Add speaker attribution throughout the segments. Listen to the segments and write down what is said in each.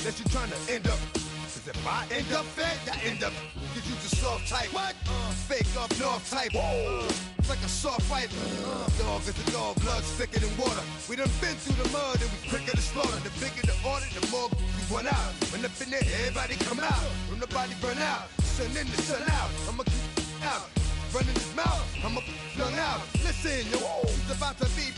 Speaker 1: that you're trying to end up. Cause if I end up fed, I end up. Cause you just soft type. What? Fake up north type. It's like a soft fight. Dog is a dog, blood's thicker than water. We done been through the mud and we quicker to slaughter. The bigger the order, the more we run out. When up in there, everybody come out. When nobody burn out, sun in the sun out. I'ma keep out. Running his mouth, I'ma flung out. Listen, yo, it's about to be.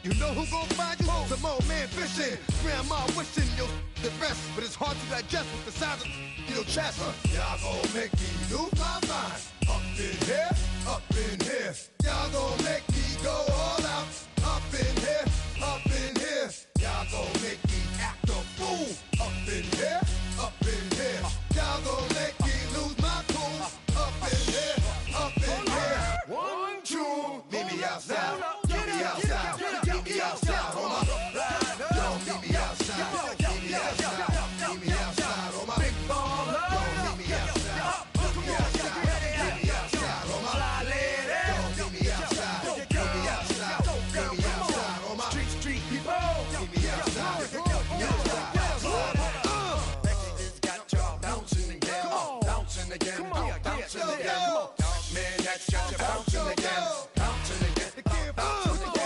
Speaker 1: You know who gon' find you? Some old man fishing. Grandma wishing you'll the rest. But it's hard to digest with the sound of your chest. Y'all gon' make me lose my mind. Up in here, up in here. Y'all gon' make me go all out. Up in here, up in here. Y'all gon' make me act a fool. Up in here, up in here. Y'all gon' make me lose my cool. Up in here, up in here. 1, 2, meet me outside. Meet me outside. Meet me outside, hold my. Don't meet me outside. Meet me outside. Meet me outside, hold my. Big baller. Don't meet me outside. Meet me outside. Meet me outside, hold my. Don't meet me outside. Meet me outside. Meet me outside, hold my. Street people. Meet me outside. Meet me outside. It's got y'all bouncing again. Bouncing again. Bouncing again. Man, that's got you bouncing again. Bouncing again. Bouncing again.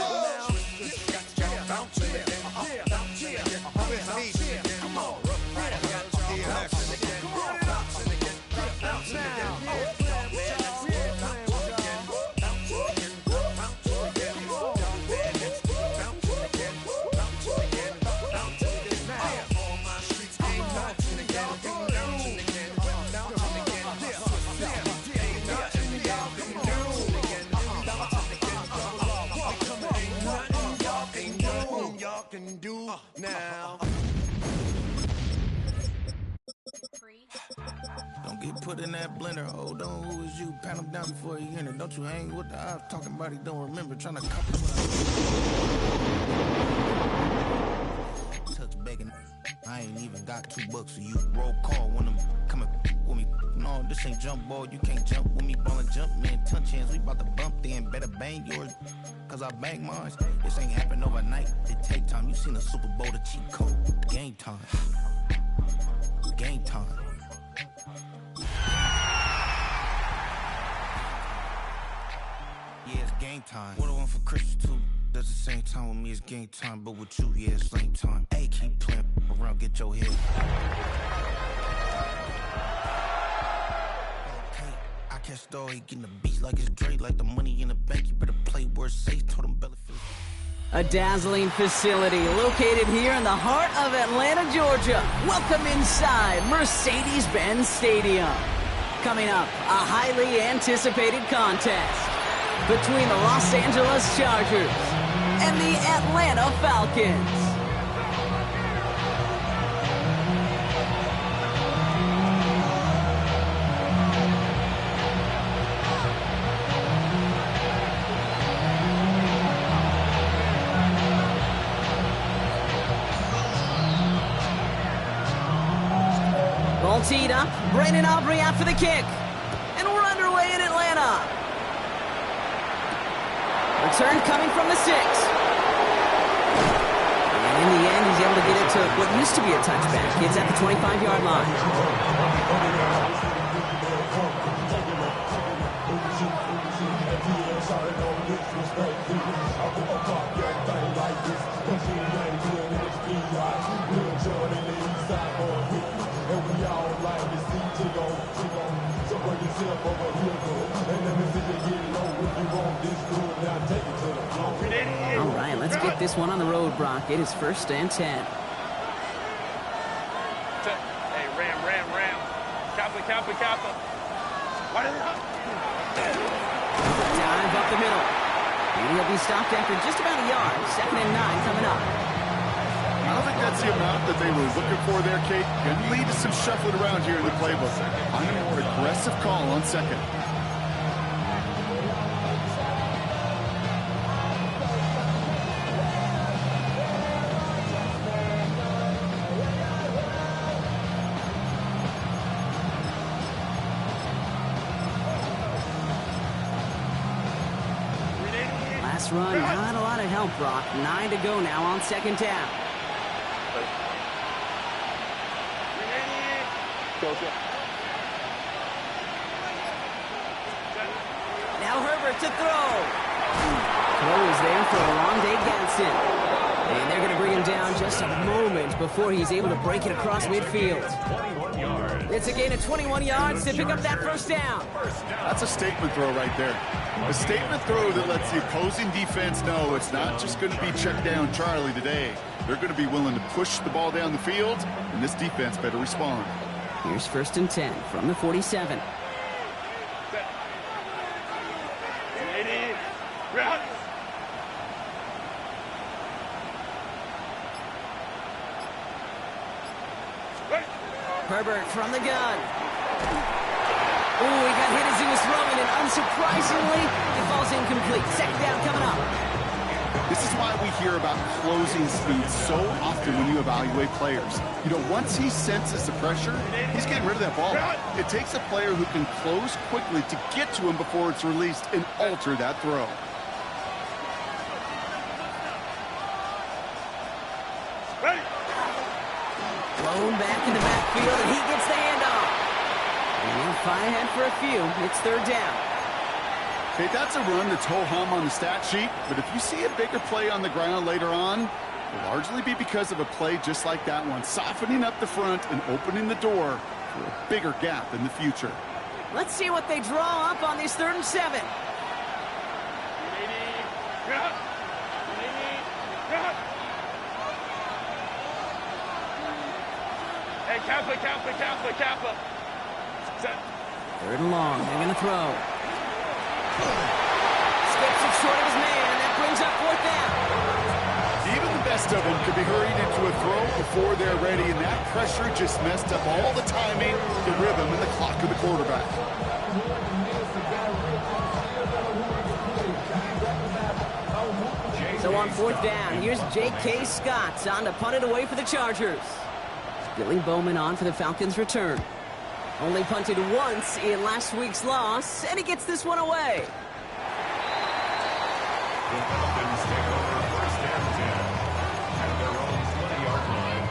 Speaker 1: Now.
Speaker 2: Don't get put in that blender. Hold on, who is you? Pat him down before you enter. Don't you hang with the ops talking about he don't remember. Trying to copy touch begging. I ain't even got $2 for you. Roll call when I'm coming with me. No, this ain't jump ball. You can't jump with me. Ballin' jump, man. Touch hands. We bout to bump then. Better bang yours. Cause I bang mine. This ain't happen overnight. It take time. You seen the Super Bowl, the cheat code. Game time. Game time. Yeah, it's game time. What I want for Christmas too. At the same time with me, it's game time. But with you, yeah, it's lame time. Hey, keep playing around, get your head. Okay, I catch the dog, he getting the beats like it's Dre, like the money in the bank. You better play where it's safe. Told him belly feel.
Speaker 3: A dazzling facility located here in the heart of Atlanta, Georgia. Welcome inside Mercedes-Benz Stadium. Coming up, a highly anticipated contest between the Los Angeles Chargers and the Atlanta Falcons. Ball teed up, Brandon Aubrey out for the kick. And we're underway in Atlanta. Return coming from the 6. And in the end, he's able to get it to what used to be a touchback. It's at the 25-yard line. All right, let's get this one on the road, Brock. It is 1st and 10.
Speaker 4: Hey, Ram. Kappa. What is it?
Speaker 3: Dive up the middle. He'll be stopped after just about a yard. 2nd and 9 coming up.
Speaker 5: I don't think that's the amount that they were looking for there, Kate. Could lead to some shuffling around here in the playbook. I'm a more aggressive call on 2nd.
Speaker 3: Last run, not a lot of help, Brock. 9 to go now on 2nd down.
Speaker 4: Closer.
Speaker 3: Now Herbert to throw. Throw is there for Alonde Gadsden. And they're going to bring him down just a moment before he's able to break it across midfield. It's a gain of 21 yards to pick up that first down.
Speaker 5: That's a statement throw right there. A statement throw that lets the opposing defense know it's not just going to be check down Charlie today. They're going to be willing to push the ball down the field, and this defense better respond.
Speaker 3: Here's 1st and 10 from the 47. Herbert from the gun. Ooh, he got hit as he was throwing, and unsurprisingly, it falls incomplete. 2nd down coming up.
Speaker 5: This is why we hear about closing speed so often when you evaluate players. You know, once he senses the pressure, he's getting rid of that ball. It takes a player who can close quickly to get to him before it's released and alter that throw.
Speaker 3: Blown back in the backfield, and he gets the handoff. And he'll fly ahead for a few. It's 3rd down.
Speaker 5: Okay, that's a run that's ho-hum on the stat sheet, but if you see a bigger play on the ground later on, it'll largely be because of a play just like that one, softening up the front and opening the door for a bigger gap in the future.
Speaker 3: Let's see what they draw up on this 3rd and 7.
Speaker 4: Hey, Kappa.
Speaker 3: 3rd and long. They're going to throw. Skips it short of his man, and that brings up 4th down.
Speaker 5: Even the best of them could be hurried into a throw before they're ready, and that pressure just messed up all the timing, the rhythm, and the clock of the quarterback.
Speaker 3: So on 4th down, here's J.K. Scott on to punt it away for the Chargers. Billy Bowman on for the Falcons' return. Only punted once in last week's loss, and he gets this one away.
Speaker 6: The Falcons take over 1st and 10 at their own 20-yard line.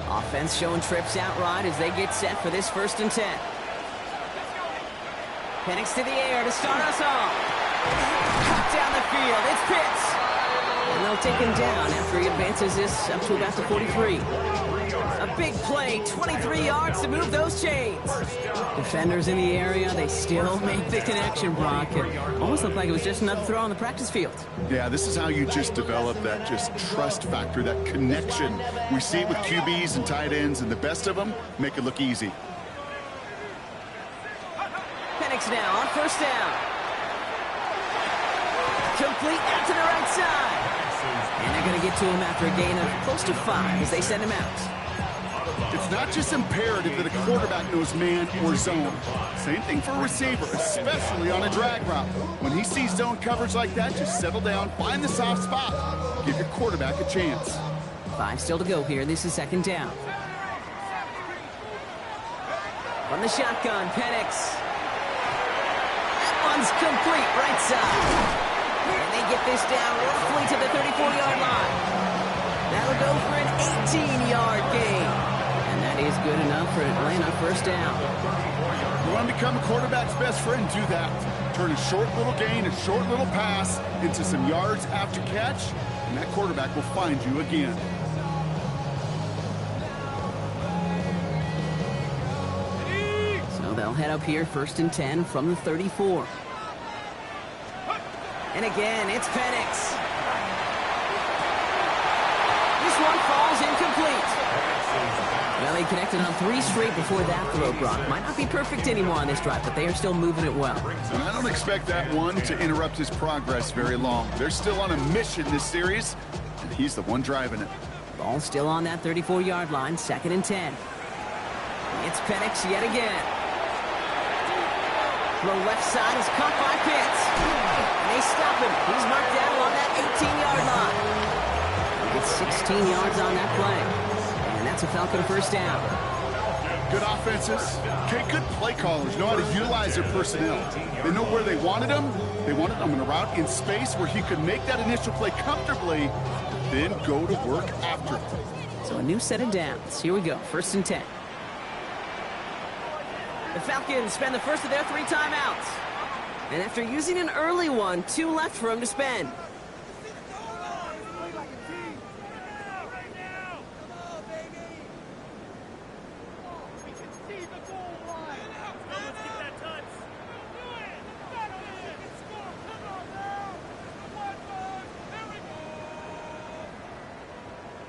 Speaker 3: Offense showing trips out right as they get set for this 1st and 10. Penix to the air to start us off. Cut down the field. It's Pitts. And they'll take him down after he advances this up to about the 43. A big play, 23 yards to move those chains. Defenders in the area, they still make the connection, Brock. It almost looked like it was just another throw on the practice field.
Speaker 5: Yeah, this is how you just develop that just trust factor, that connection. We see it with QBs and tight ends, and the best of them make it look easy.
Speaker 3: Penix now on 1st down. Complete out to the right side. And they're going to get to him after a gain of close to 5 as they send him out.
Speaker 5: It's not just imperative that a quarterback knows man or zone. Same thing for a receiver, especially on a drag route. When he sees zone coverage like that, just settle down, find the soft spot. Give your quarterback a chance.
Speaker 3: 5 still to go here. This is 2nd down. From the shotgun, Penix. That one's complete, right side. And they get this down roughly to the 34-yard line. That'll go for an 18-yard gain. And that is good enough for Atlanta 1st down.
Speaker 5: You want to become a quarterback's best friend, do that. Turn a short little gain, a short little pass into some yards after catch, and that quarterback will find you again.
Speaker 3: So they'll head up here 1st and 10 from the 34. And again, it's Penix. This one falls incomplete. Well, he connected on 3 straight before that throw, Brock. Might not be perfect anymore on this drive, but they are still moving it well.
Speaker 5: And I don't expect that one to interrupt his progress very long. They're still on a mission this series, and he's the one driving it.
Speaker 3: Ball still on that 34-yard line, 2nd and 10. It's Penix yet again. The left side is caught by Pitts. And they stop him. He's marked down on that 18-yard line. He gets 16 yards on that play. And that's It's a Falcon first down.
Speaker 5: Good offenses. Okay, good play callers know how to utilize their personnel. They know where they wanted them. They wanted them in a route in space where he could make that initial play comfortably, then go to work after.
Speaker 3: So a new set of downs. Here we go. 1st and 10. The Falcons spend the first of their 3 timeouts. And after using an early one, 2 left for him to spend.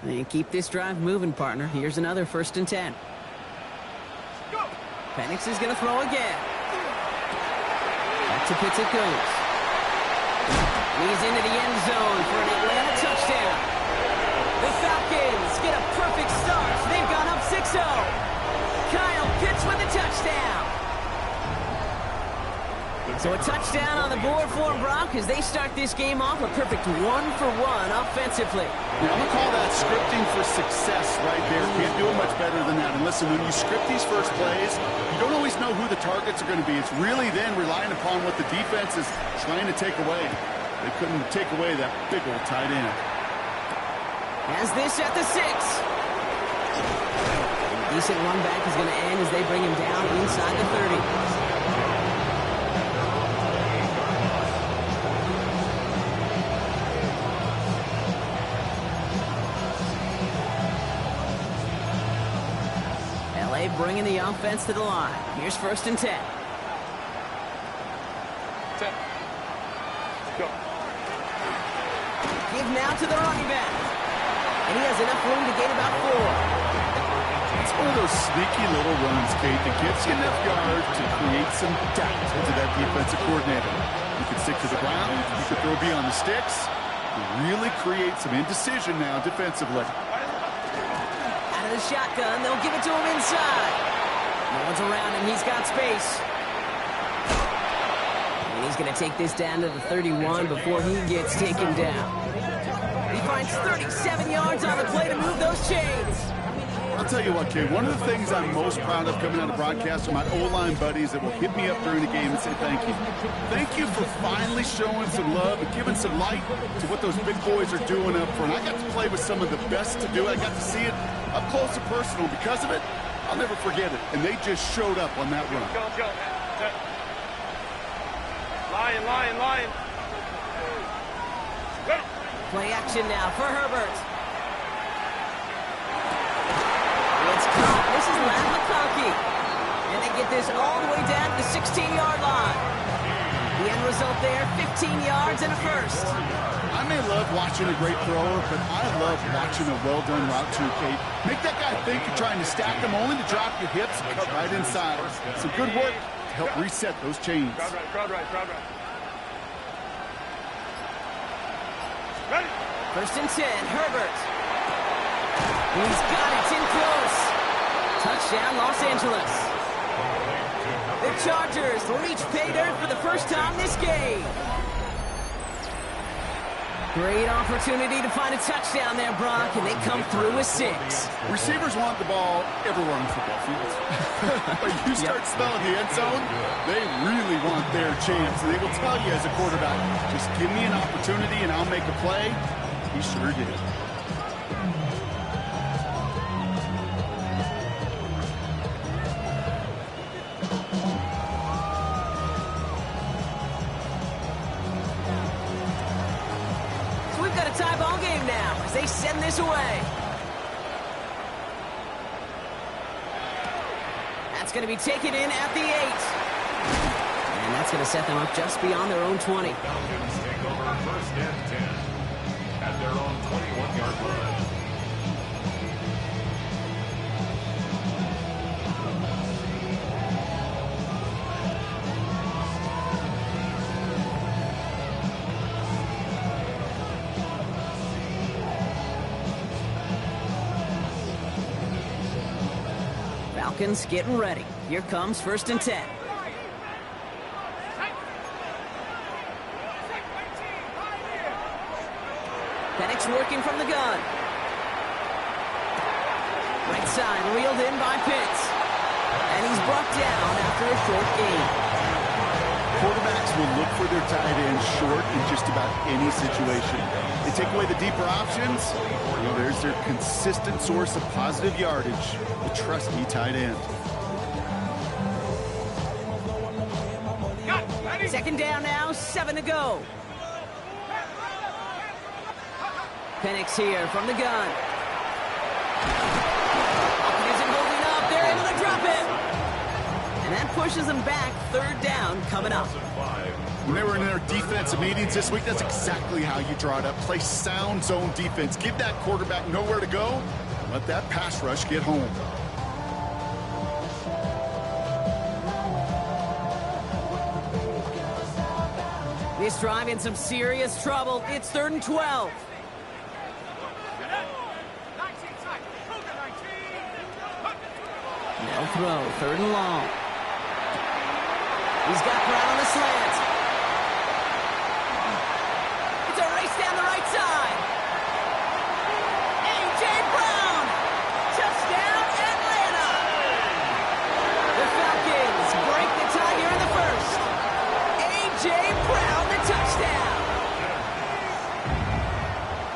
Speaker 3: And keep this drive moving, partner. Here's another 1st and 10. Penix is going to throw again. Back to Pitts it goes. He's into the end zone for an Atlanta touchdown. The Falcons get a perfect start. They've gone up 6-0. Kyle Pitts with a touchdown. So a touchdown on the board for Brock as they start this game off a perfect 1-for-1 offensively.
Speaker 5: Yeah, I'm going to call that scripting for success right there. Can't do it much better than that. And listen, when you script these first plays, you don't always know who the targets are going to be. It's really then relying upon what the defense is trying to take away. They couldn't take away that big old tight end.
Speaker 3: Has this at the 6. A decent run back is going to end as they bring him down inside the 30. Bringing the offense to the line. Here's 1st and 10.
Speaker 4: 10. Go.
Speaker 3: Give now to the running back. And he has enough room to gain about 4.
Speaker 5: It's one of those sneaky little runs, Kate, that gives you enough yards to create some doubt into that defensive coordinator. You can stick to the ground. You can throw beyond the sticks. You really create some indecision now defensively.
Speaker 3: The shotgun, they'll give it to him inside. No one's around him, he's got space. And he's going to take this down to the 31 before he gets taken down. He finds 37 yards on the play to move those chains.
Speaker 5: I'll tell you what, Kate, one of the things I'm most proud of coming out of broadcast are my O-line buddies that will hit me up during the game and say thank you. Thank you for finally showing some love and giving some light to what those big boys are doing up front. I got to play with some of the best to do it. I got to see it up close and personal. Because of it, I'll never forget it. And they just showed up on that run.
Speaker 4: Go. Lion. Go.
Speaker 3: Play action now for Herbert. It's caught. This is Lamb McConkey. And they get this all the way down to the 16-yard line. The end result there, 15 yards and a first.
Speaker 5: I may love watching a great thrower, but I love watching a well-done route too, Kate. Make that guy think you're trying to stack them only to drop your hips and cut right inside. Some good work to help reset those chains.
Speaker 4: Crowd right. Ready?
Speaker 3: 1st and 10, Herbert. He's got it in close. Touchdown, Los Angeles. The Chargers reach pay dirt for the first time this game. Great opportunity to find a touchdown there, Brock, and they come through with 6.
Speaker 5: Receivers want the ball everywhere on football fields. But you start smelling the end zone, they really want their chance. And they will tell you as a quarterback, just give me an opportunity and I'll make a play. He sure did.
Speaker 3: Tie ball game now as they send this away. That's going to be taken in at the 8. And that's going to set them up just beyond their own 20.
Speaker 6: Falcons take over 1st and 10 at their own 21-yard line.
Speaker 3: Falcons getting ready. Here comes 1st and 10. Penix working from the gun. Right side, reeled in by Pitts. And he's brought down after a short gain.
Speaker 5: Quarterbacks will look for their tight end short in just about any situation. They take away the deeper options. There's their consistent source of positive yardage, the trusty tight end.
Speaker 3: Second down now, 7 to go. Penix here from the gun. Isn't holding up. They're able to drop it. And that pushes them back. Third down coming up.
Speaker 5: When they were in their defensive meetings this week, that's exactly how you draw it up. Play sound zone defense. Give that quarterback nowhere to go. Let that pass rush get home.
Speaker 3: This drive in some serious trouble. It's 3rd and 12. No throw, 3rd and long. He's got Brown on the slant. It's a race down the right side. A.J. Brown. Touchdown, Atlanta. The Falcons break the tie here in the first. A.J. Brown, the touchdown.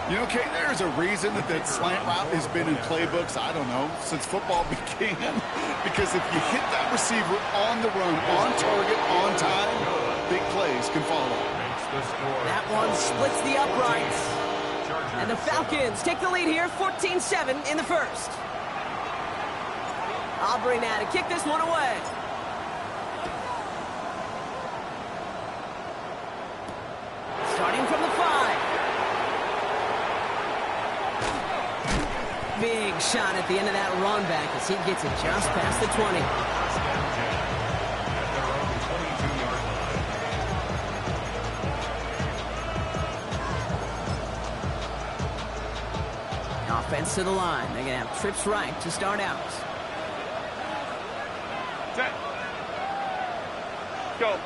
Speaker 5: You know, Kate, there's a reason that slant route has been in playbooks, I don't know, since football began. Because if you hit that receiver on the run, on target, on time, big plays can follow.
Speaker 3: That one splits the uprights. And the Falcons take the lead here, 14-7 in the first. Aubrey now to kick this one away. Starting from the 5. Big shot at the end of that run back as he gets it just past the 20. Offense to the line. They're going to have trips right to start out.
Speaker 4: Set. Go.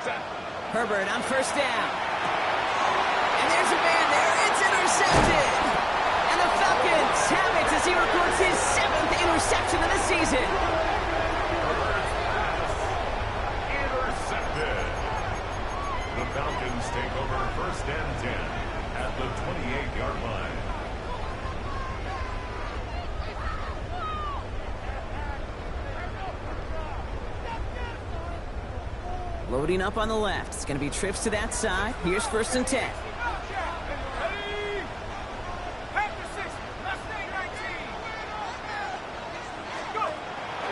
Speaker 4: Set.
Speaker 3: Herbert on first down. And there's a man there. It's intercepted. And the Falcons have it as he records his 7th interception of the season.
Speaker 6: Intercepted. The Falcons take over 1st and 10 at the 28-yard line.
Speaker 3: Loading up on the left. It's going to be trips to that side. Here's 1st and 10.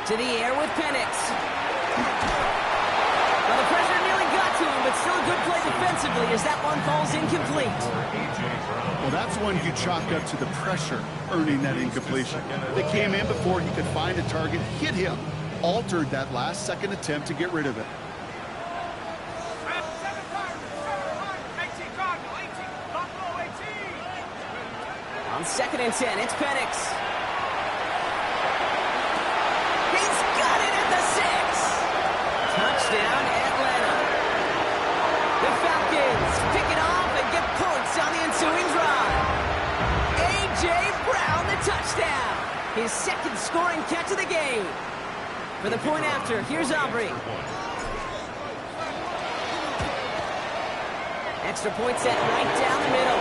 Speaker 3: To the air with Penix. Well, the pressure nearly got to him, but still a good play defensively as that one falls incomplete.
Speaker 5: Well, that's one you chalk up to the pressure earning that incompletion. They came in before he could find a target, hit him, altered that last-second attempt to get rid of it.
Speaker 3: On 2nd and 10, it's Penix. He's got it at the 6. Touchdown, Atlanta. The Falcons pick it off and get points on the ensuing drive. A.J. Brown, the touchdown. His 2nd scoring catch of the game. For the point after, here's Aubrey. Extra point set right down the middle.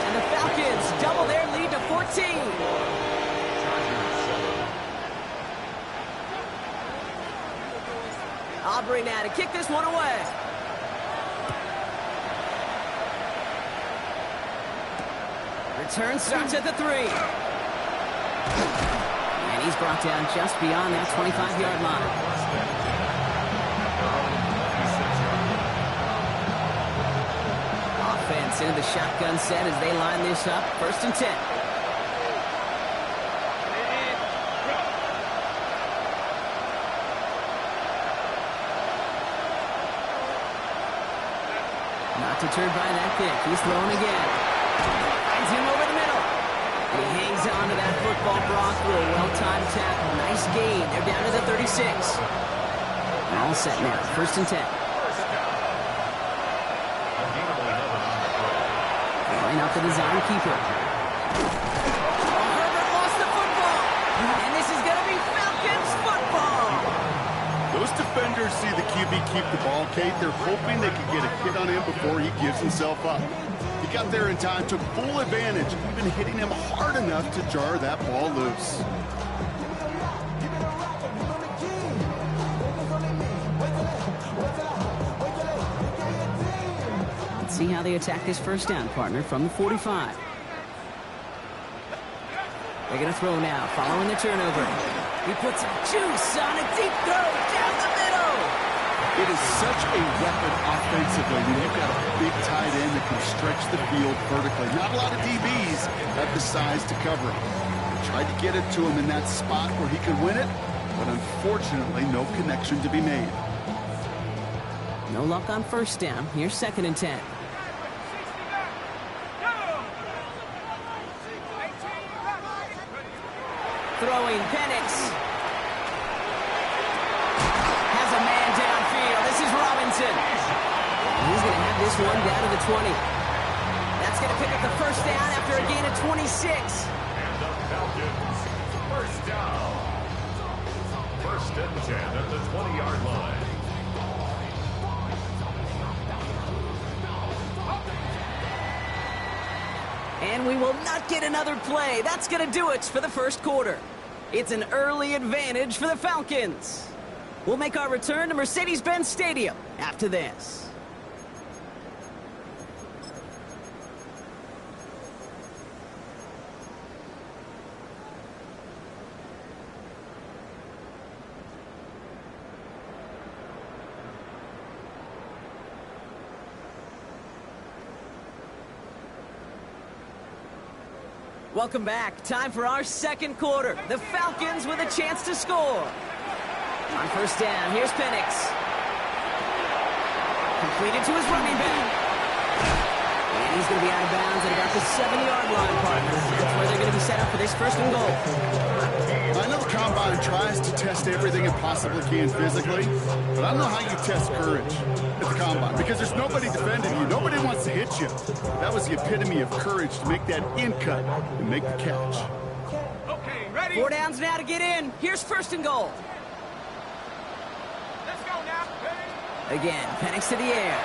Speaker 3: And the Falcons double their lead to 14. Aubrey now to kick this one away. Return starts at the 3. And he's brought down just beyond that 25-yard line. Offense into the shotgun set as they line this up. 1st and 10. Not deterred by that kick. He's throwing again. Finds him over the middle. And he hangs on to that football, Brock, through a well-timed tackle. Nice gain. They're down to the 36. All set now. 1st and 10. Line up the design keeper.
Speaker 5: defenders see the QB keep the ball, Kate, they're hoping they can get a hit on him before he gives himself up. He got there in time, took full advantage, even hitting him hard enough to jar that ball loose.
Speaker 3: Let's see how they attack this first down, partner, from the 45. They're going to throw now, following the turnover. He puts some juice on a deep throw down the middle.
Speaker 5: It is such a weapon offensively when you've got a big tight end that can stretch the field vertically. Not a lot of DBs have the size to cover him. They tried to get it to him in that spot where he could win it, but unfortunately no connection to be made.
Speaker 3: No luck on first down. Here's 2nd and 10. Throwing, Penix. Has a man downfield. This is Robinson. He's going to have this one down to the 20. That's going to pick up the first down after a gain of 26.
Speaker 6: And the Falcons, first down. 1st and 10 at the 20-yard line.
Speaker 3: And we will not get another play. That's going to do it for the first quarter. It's an early advantage for the Falcons. We'll make our return to Mercedes-Benz Stadium after this. Welcome back. Time for our second quarter. The Falcons with a chance to score. On first down, here's Penix. Completed to his running back. And he's going to be out of bounds at about the 7-yard line, partner. That's where they're going to be set up for this 1st and goal.
Speaker 5: I know the Combine tries to test everything it possibly can physically, but I don't know how you test courage at the Combine because there's nobody defending you. Nobody wants to hit you. That was the epitome of courage to make that in cut and make the catch.
Speaker 4: Okay, ready?
Speaker 3: 4 downs now to get in. Here's 1st and goal.
Speaker 4: Let's go now. Ready?
Speaker 3: Again, Penix to the air.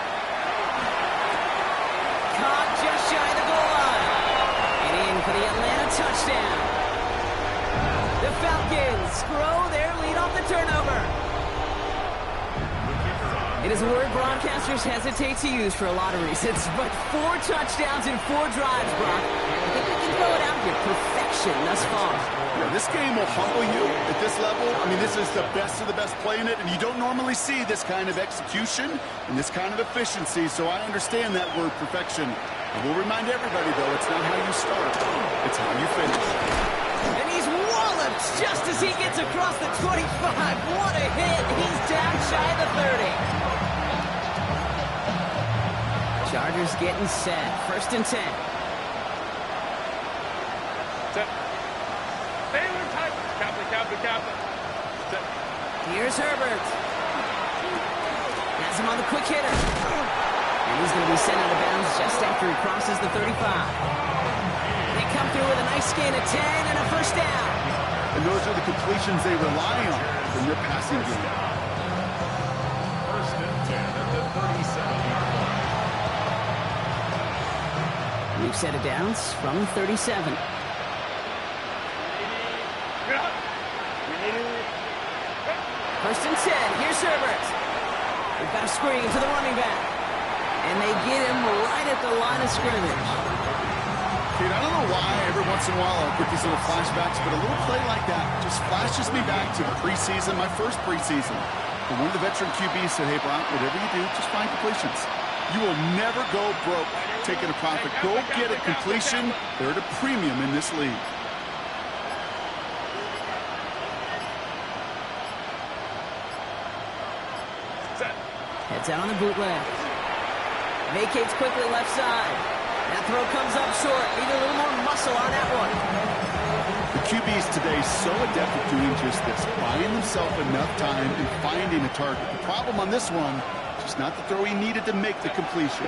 Speaker 3: Caught just shy of the goal line. And in for the Atlanta touchdown. The Falcons grow their lead off the turnover. It is a word broadcasters hesitate to use for a lot of reasons, but 4 touchdowns in 4 drives, Brock. I think we can throw it out here. Perfection thus far.
Speaker 5: Yeah, this game will humble you at this level. I mean, this is the best of the best playing it, and you don't normally see this kind of execution and this kind of efficiency, so I understand that word perfection. I will remind everybody, though, it's not how you start, it's how you finish.
Speaker 3: And he's walloped just as he gets across the 25. What a hit. He's down shy of the 30. Chargers getting set. 1st and 10.
Speaker 4: Set. Taylor type. Captain. Set.
Speaker 3: Here's Herbert. Has him on the quick hitter. And he's going to be sent out of bounds just after he crosses the 35. They come through with a nice gain of 10 and a first down.
Speaker 5: And those are the completions they rely on in their passing game.
Speaker 6: 1st and 10 at the 37-yard line.
Speaker 3: New set of downs from 37. First and 10. Here's Herbert. They've got a screen to the running back. And they get him right at the line of scrimmage.
Speaker 5: Dude, I don't know why every once in a while I'll get these little flashbacks, but a little play like that just flashes me back to the preseason, my first preseason. And one of the veteran QBs said, hey, Brock, whatever you do, just find completions. You will never go broke taking a profit. Go get a completion. They're at a premium in this league.
Speaker 4: Set.
Speaker 3: Heads out on the bootleg. Vacates quickly left side. That throw comes up short. Need a little more muscle on that one.
Speaker 5: The QBs today so adept at doing just this, buying themselves enough time and finding a target. The problem on this one, just not the throw he needed to make the completion.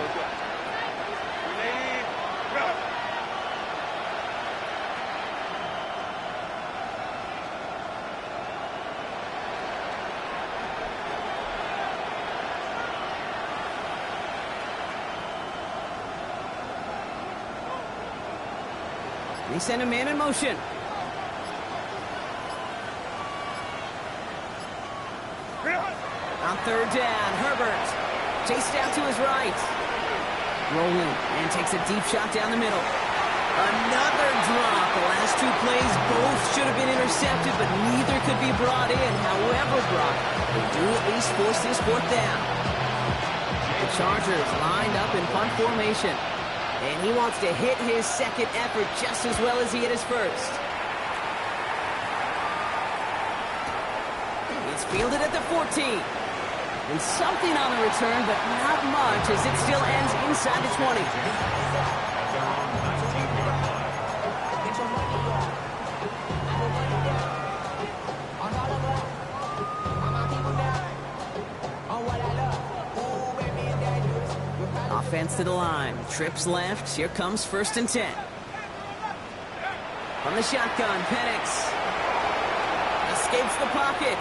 Speaker 3: They send a man in motion. On third down, Herbert chased out to his right. Rolling and takes a deep shot down the middle. Another drop. The last two plays both should have been intercepted, but neither could be brought in. However, Brock, they do at least force this fourth down. The Chargers lined up in punt formation, and he wants to hit his second effort just as well as he hit his first. It's fielded at the 14. And something on the return, but not much, as it still ends inside the 20. Offense to the line. Trips left. Here comes 1st and 10. From the shotgun, Penix escapes the pocket.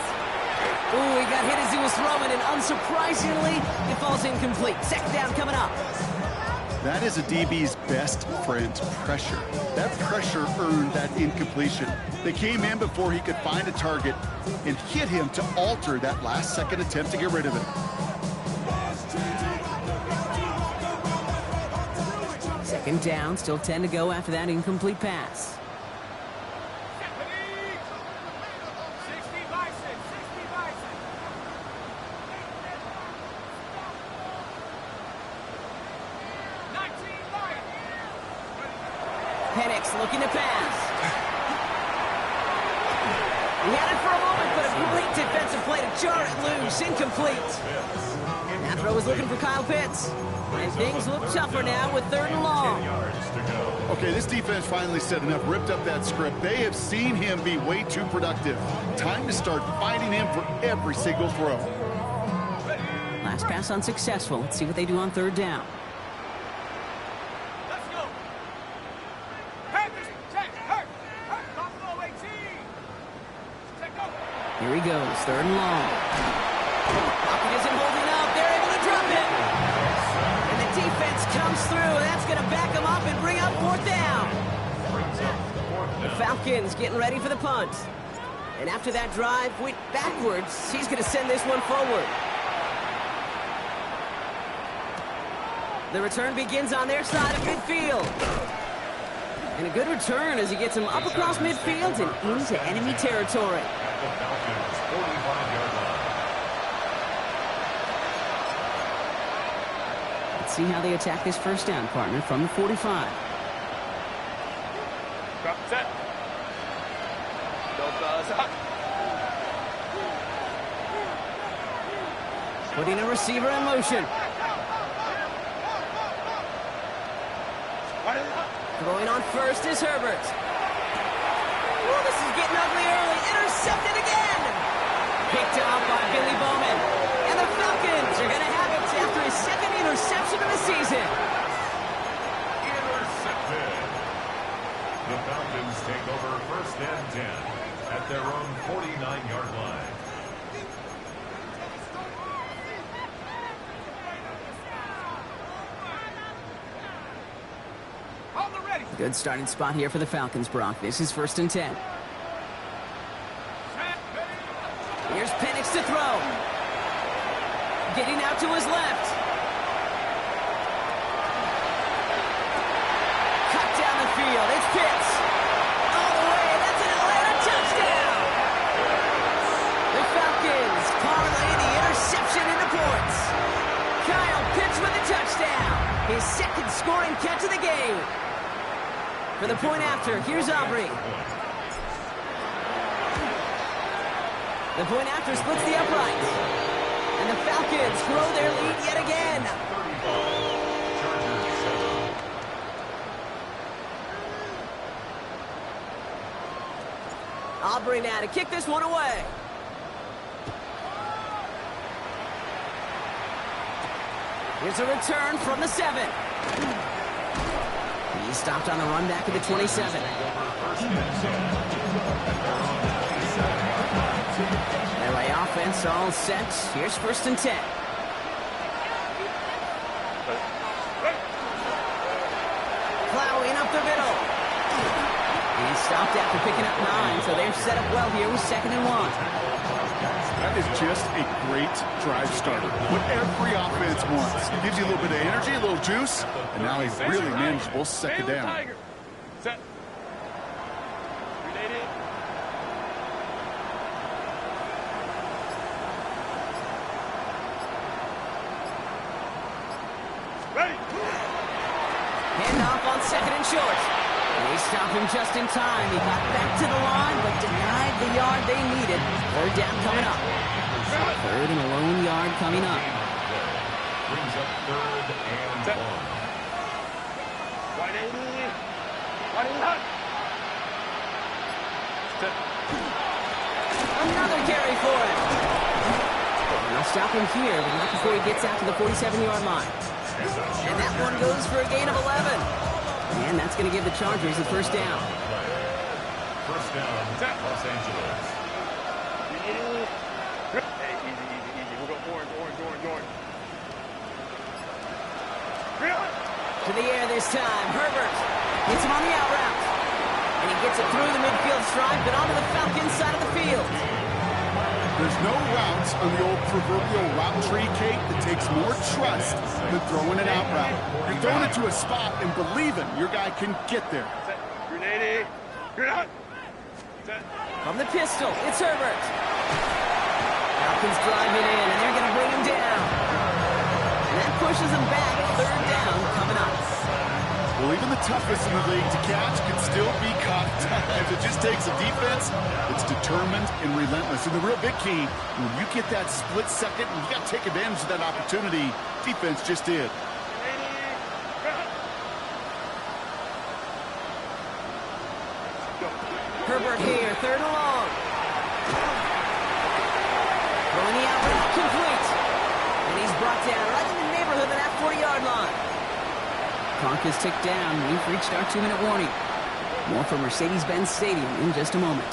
Speaker 3: Ooh, he got hit as he was throwing, and unsurprisingly, it falls incomplete. Second down coming up.
Speaker 5: That is a DB's best friend, pressure. That pressure earned that incompletion. They came in before he could find a target and hit him to alter that last-second attempt to get rid of it.
Speaker 3: Second down, still 10 to go after that incomplete pass. Penix looking to pass. He had it for a moment, but a great defensive play to jar it loose. Incomplete. That throw was looking for Kyle Pitts. And things look tougher now with 3rd and long.
Speaker 5: Okay, this defense finally set enough, ripped up that script. They have seen him be way too productive. Time to start fighting him for every single throw.
Speaker 3: Last pass unsuccessful. Let's see what they do on 3rd down. Here he goes, 3rd and long. Pocket isn't holding up. They're able to drop it. And the defense comes through. That's going to back them up and bring up 4th down. The Falcons getting ready for the punt. And after that drive went backwards, he's going to send this one forward. The return begins on their side of midfield. And a good return as he gets him up across midfield and into enemy territory.
Speaker 6: The Falcons, 45-yard line.
Speaker 3: Let's see how they attack this 1st down, partner, from the 45.
Speaker 4: Drop set. Go hot.
Speaker 3: Putting a receiver in motion. Throwing on 1st is Herbert. Oh, this is getting ugly early. Intercepted again. Picked up by Billy Bowman. And the Falcons are going to have it after his 2nd interception of the season.
Speaker 6: Intercepted. The Falcons take over 1st and 10 at their own 49-yard line.
Speaker 3: Good starting spot here for the Falcons, Brock. This is 1st and 10. Here's Penix to throw. Getting out to his left. Cut down the field. It's Pitts. All the way. That's an Atlanta touchdown. The Falcons parlay the interception into points. Kyle Pitts with a touchdown. His 2nd scoring catch of the game. For the point after, here's Aubrey. The point after splits the upright. And the Falcons grow their lead yet again. Aubrey now to kick this one away. Here's a return from the 7. He stopped on the run back at the 27. LA offense all set. Here's 1st and 10. Plowing up the middle. stopped after picking up 9, so they're set up well here with 2nd and 1.
Speaker 5: That is just a great drive starter. What every offense wants. It gives you a little bit of energy, a little juice, and now a really manageable 2nd down.
Speaker 4: Set. Grenade it. Ready.
Speaker 3: Handoff on 2nd and short. They stopped him just in time. He got back to the line, but denied the yard they needed. 3rd down coming up. 3rd and a lone yard coming up.
Speaker 6: Brings up 3rd and 1.
Speaker 4: Wide 80. Wide 80. Set.
Speaker 3: Another carry for him. They'll stop him here, but not before he gets out to the 47-yard line. And that one goes for a gain of 11. And that's going to give the Chargers a 1st down.
Speaker 6: 1st down, Los Angeles.
Speaker 4: Hey, easy. We'll go orange.
Speaker 3: To the air this time. Herbert hits him on the out route. And he gets it through the midfield stripe and onto the Falcons side of the field.
Speaker 5: There's no route on the old proverbial route tree, Kate, that takes more trust than throwing an out route. You're throwing it to a spot and believing your guy can get there.
Speaker 4: Set. Grenade. Grenade. Set.
Speaker 3: From the pistol, it's Herbert. Falcons driving in, and they're going to bring him down. And that pushes him back. 3rd down coming up.
Speaker 5: Well, even the toughest in the league to catch can still be caught at times. It just takes a defense that's determined and relentless. And the real big key, when you get that split second, and you got to take advantage of that opportunity, defense just did.
Speaker 3: Herbert here, 3rd and long. Throwing the out route, complete. And he's brought down right in the neighborhood of that 40-yard line. Clock is ticked down. We've reached our 2-minute warning. More from Mercedes-Benz Stadium in just a moment.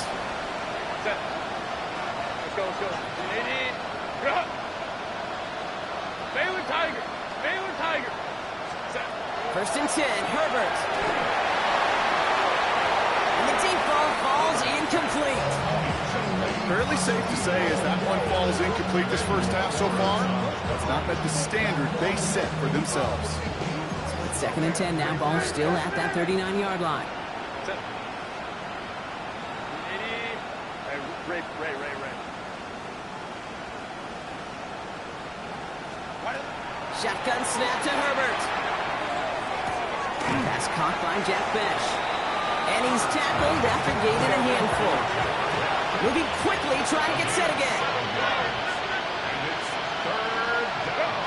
Speaker 4: Set. Let's go. Grenade. Cut. Baylor Tiger. Set.
Speaker 3: 1st and 10, Herbert. And the deep ball falls incomplete.
Speaker 5: Fairly safe to say as that one falls incomplete this first half so far, that's not met the standard they set for themselves.
Speaker 3: 2nd and 10 now. Ball still at that 39-yard line.
Speaker 4: Set. Ray.
Speaker 3: Shotgun snap to Herbert. Pass caught by Jack Besh. And he's tackled after gaining a handful. Moving quickly, trying to get set again.
Speaker 6: And it's 3rd down.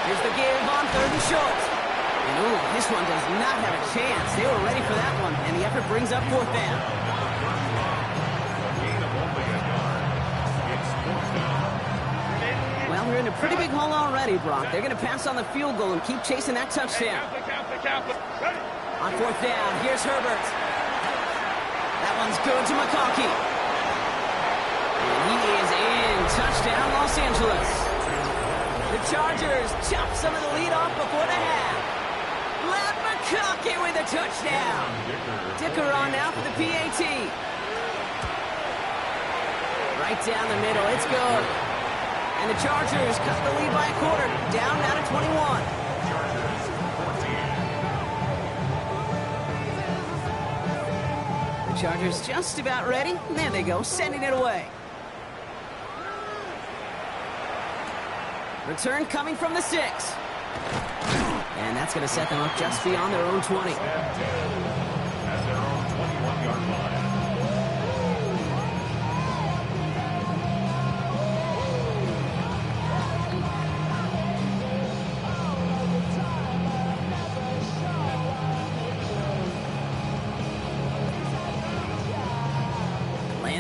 Speaker 3: Here's the give on 3rd and short. And ooh, this one does not have a chance. They were ready for that one, and the effort brings up 4th down.
Speaker 6: A gain of only a yard. It's 4th down.
Speaker 3: Well, we're in a pretty big hole already, Brock. They're going to pass on the field goal and keep chasing that touchdown.
Speaker 4: Catholic. Ready.
Speaker 3: On 4th down, here's Herbert. That one's good to McConkey. And he is in. Touchdown, Los Angeles. The Chargers chop some of the lead off before the half. Let McConkey with a touchdown. Dicker on now for the PAT. Right down the middle, it's good. And the Chargers cut the lead by a quarter, down now to 21. Chargers just about ready. There they go, sending it away. Return coming from the 6. And that's going to set them up just beyond their own 20.
Speaker 6: At their own 21-yard line.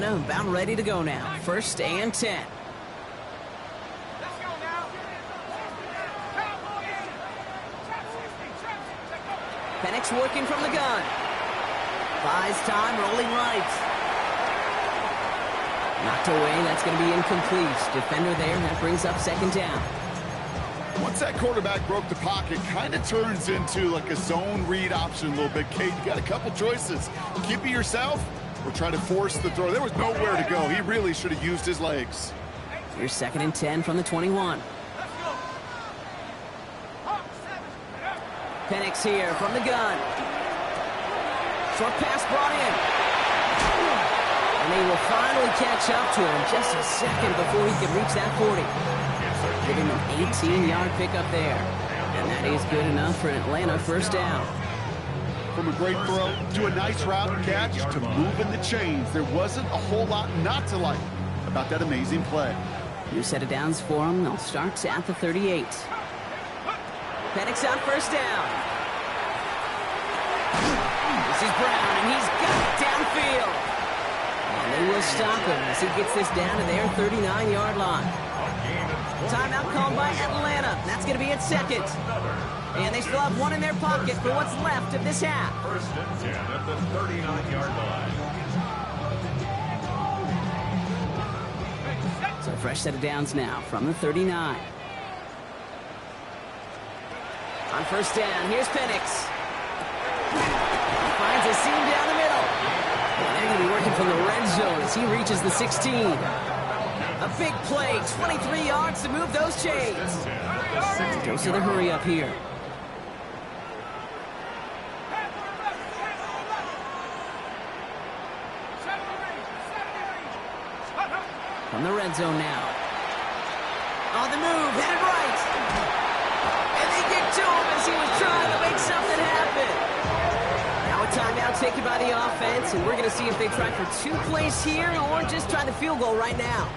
Speaker 3: About ready to go now. 1st and 10. Penix working from the gun. Buys time, rolling right. Knocked away, that's going to be incomplete. Defender there, that brings up 2nd down.
Speaker 5: Once that quarterback broke the pocket, kind of turns into like a zone read option a little bit. Kate, you got a couple choices. Keep it yourself or try to force the throw. There was nowhere to go. He really should have used his legs.
Speaker 3: Here's 2nd and 10 from the 21. Penix here from the gun. Short pass brought in. And they will finally catch up to him just a second before he can reach that 40. Give him an 18-yard pickup there. And that is good enough for an Atlanta first down.
Speaker 5: From a great throw to a nice route catch to moving the chains, there wasn't a whole lot not to like about that amazing play.
Speaker 3: New set of downs for him. They'll start at the 38. Penix on first down. This is Brown, and he's got it downfield. And they will stop him as he gets this down to their 39-yard line. Timeout called by Atlanta. That's going to be its 2nd. And they still have one in their pocket for what's left of this half.
Speaker 6: 1st and 10 at the 39-yard line.
Speaker 3: So a fresh set of downs now from the 39. On first down, here's Penix. Finds a seam down the middle. And they're going to be working from the red zone as he reaches the 16. A big play, 23 yards to move those chains. Goes to the hurry up here. From the red zone now. On the move, headed right. And they get to him as he was trying to make something happen. Now a timeout taken by the offense, and we're going to see if they try for 2 plays here or just try the field goal right now.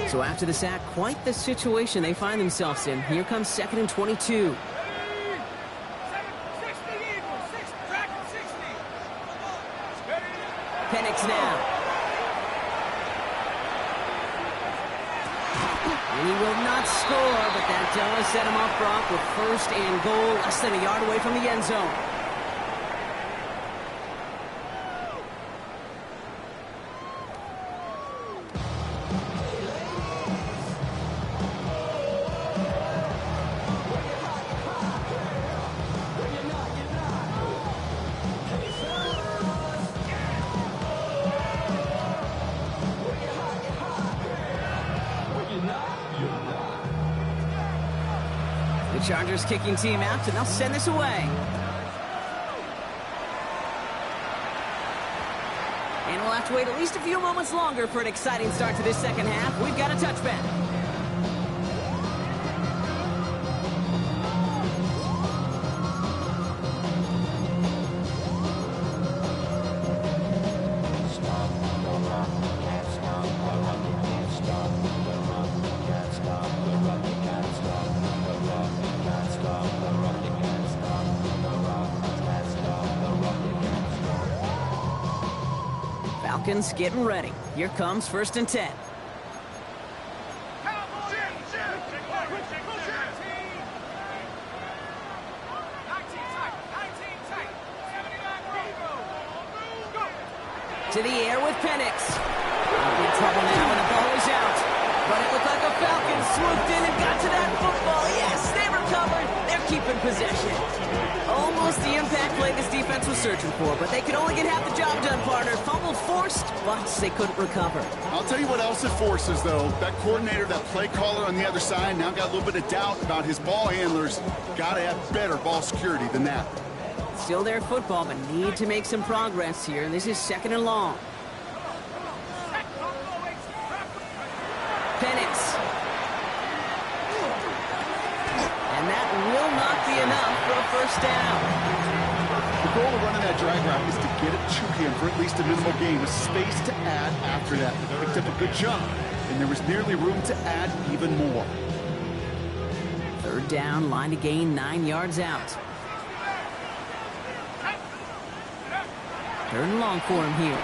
Speaker 3: So after the sack, quite the situation they find themselves in. Here comes 2nd and 22. Penix now. And he will not score, but that does set him up Brock with 1st and goal, less than a yard away from the end zone. The Chargers kicking team out, and they'll send this away. And we'll have to wait at least a few moments longer for an exciting start to this 2nd half. We've got a touchback. Falcons getting ready. Here comes 1st and 10. To the air with Penix. In trouble now, and the ball is out. But it looked like a Falcon swooped in and got to that football. Yes, they recovered. They're keeping possession. Almost the impact play this defense was searching for, but they could only get half the job done, partner. Fumble forced, but they couldn't recover.
Speaker 5: I'll tell you what else it forces, though. That coordinator, that play caller on the other side, now got a little bit of doubt about his ball handlers. Got to have better ball security than that.
Speaker 3: Still their football, but need to make some progress here. This is 2nd and long. Penix. And that will not be enough for a 1st down.
Speaker 5: The goal of running that drag route is to get it to him for at least a minimal gain with space to add after that. He picked up a good jump, and there was nearly room to add even more.
Speaker 3: 3rd down, line to gain 9 yards out. 3rd and long for him here.